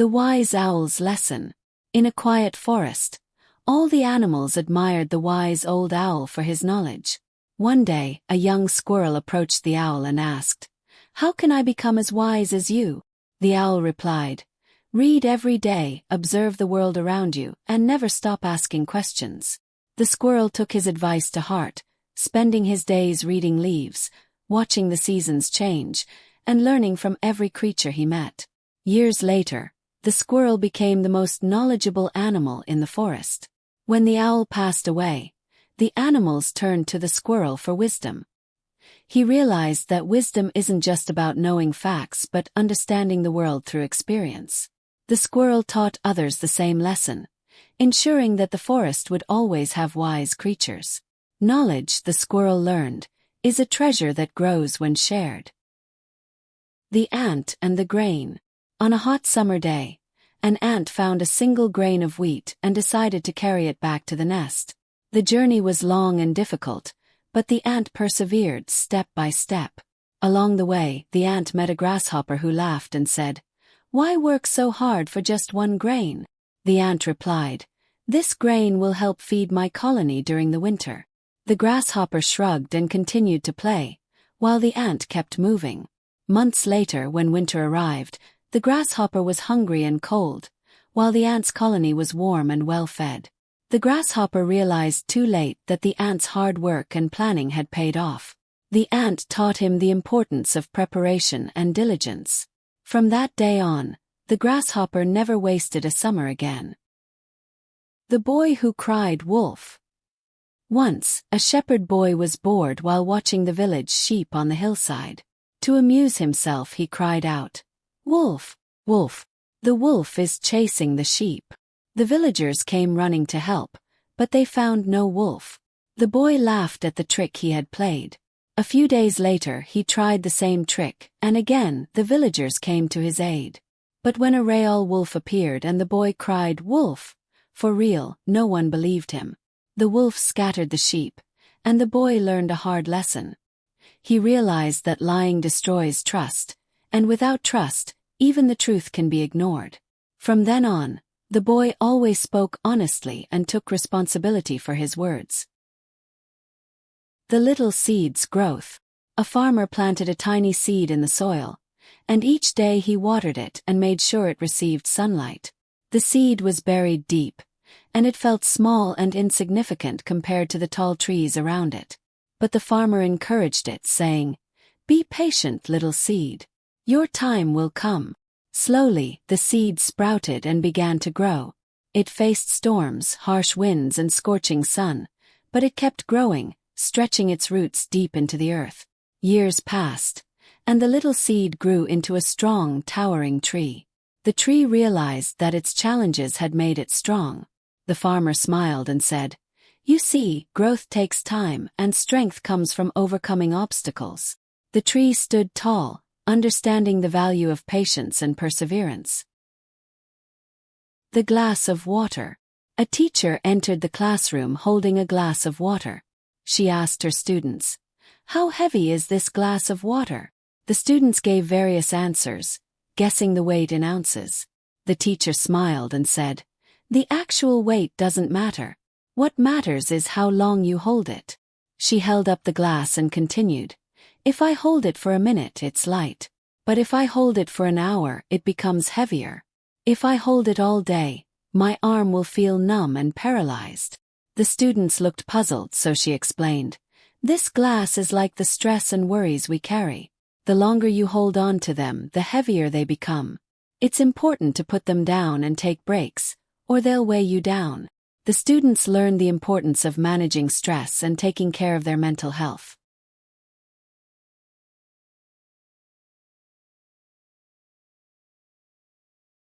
The Wise Owl's Lesson. In a quiet forest, all the animals admired the wise old owl for his knowledge. One day, a young squirrel approached the owl and asked, "How can I become as wise as you?" The owl replied, "Read every day, observe the world around you, and never stop asking questions." The squirrel took his advice to heart, spending his days reading leaves, watching the seasons change, and learning from every creature he met. Years later, the squirrel became the most knowledgeable animal in the forest. When the owl passed away, the animals turned to the squirrel for wisdom. He realized that wisdom isn't just about knowing facts but understanding the world through experience. The squirrel taught others the same lesson, ensuring that the forest would always have wise creatures. Knowledge, the squirrel learned, is a treasure that grows when shared. The Ant and the Grain. On a hot summer day, an ant found a single grain of wheat and decided to carry it back to the nest. The journey was long and difficult, but the ant persevered step by step. Along the way, the ant met a grasshopper who laughed and said, "Why work so hard for just one grain?" The ant replied, "This grain will help feed my colony during the winter." The grasshopper shrugged and continued to play, while the ant kept moving. Months later, when winter arrived, the grasshopper was hungry and cold, while the ant's colony was warm and well-fed. The grasshopper realized too late that the ant's hard work and planning had paid off. The ant taught him the importance of preparation and diligence. From that day on, the grasshopper never wasted a summer again. The Boy Who Cried Wolf. Once, a shepherd boy was bored while watching the village sheep on the hillside. To amuse himself, he cried out, "Wolf, wolf, the wolf is chasing the sheep." The villagers came running to help, but they found no wolf. The boy laughed at the trick he had played. A few days later, he tried the same trick, and again the villagers came to his aid. But when a real wolf appeared and the boy cried, "Wolf," for real, no one believed him. The wolf scattered the sheep, and the boy learned a hard lesson. He realized that lying destroys trust, and without trust, even the truth can be ignored. From then on, the boy always spoke honestly and took responsibility for his words. The Little Seed's Growth. A farmer planted a tiny seed in the soil, and each day he watered it and made sure it received sunlight. The seed was buried deep, and it felt small and insignificant compared to the tall trees around it. But the farmer encouraged it, saying, "Be patient, little seed. Your time will come." Slowly, the seed sprouted and began to grow. It faced storms, harsh winds, and scorching sun, but it kept growing, stretching its roots deep into the earth. Years passed, and the little seed grew into a strong, towering tree. The tree realized that its challenges had made it strong. The farmer smiled and said, "You see, growth takes time, and strength comes from overcoming obstacles." The tree stood tall, understanding the value of patience and perseverance. The Glass of Water. A teacher entered the classroom holding a glass of water. She asked her students, "How heavy is this glass of water?" The students gave various answers, guessing the weight in ounces. The teacher smiled and said, "The actual weight doesn't matter. What matters is how long you hold it." She held up the glass and continued, "If I hold it for a minute, it's light. But if I hold it for an hour, it becomes heavier. If I hold it all day, my arm will feel numb and paralyzed." The students looked puzzled, so she explained, "This glass is like the stress and worries we carry. The longer you hold on to them, the heavier they become. It's important to put them down and take breaks, or they'll weigh you down." The students learned the importance of managing stress and taking care of their mental health.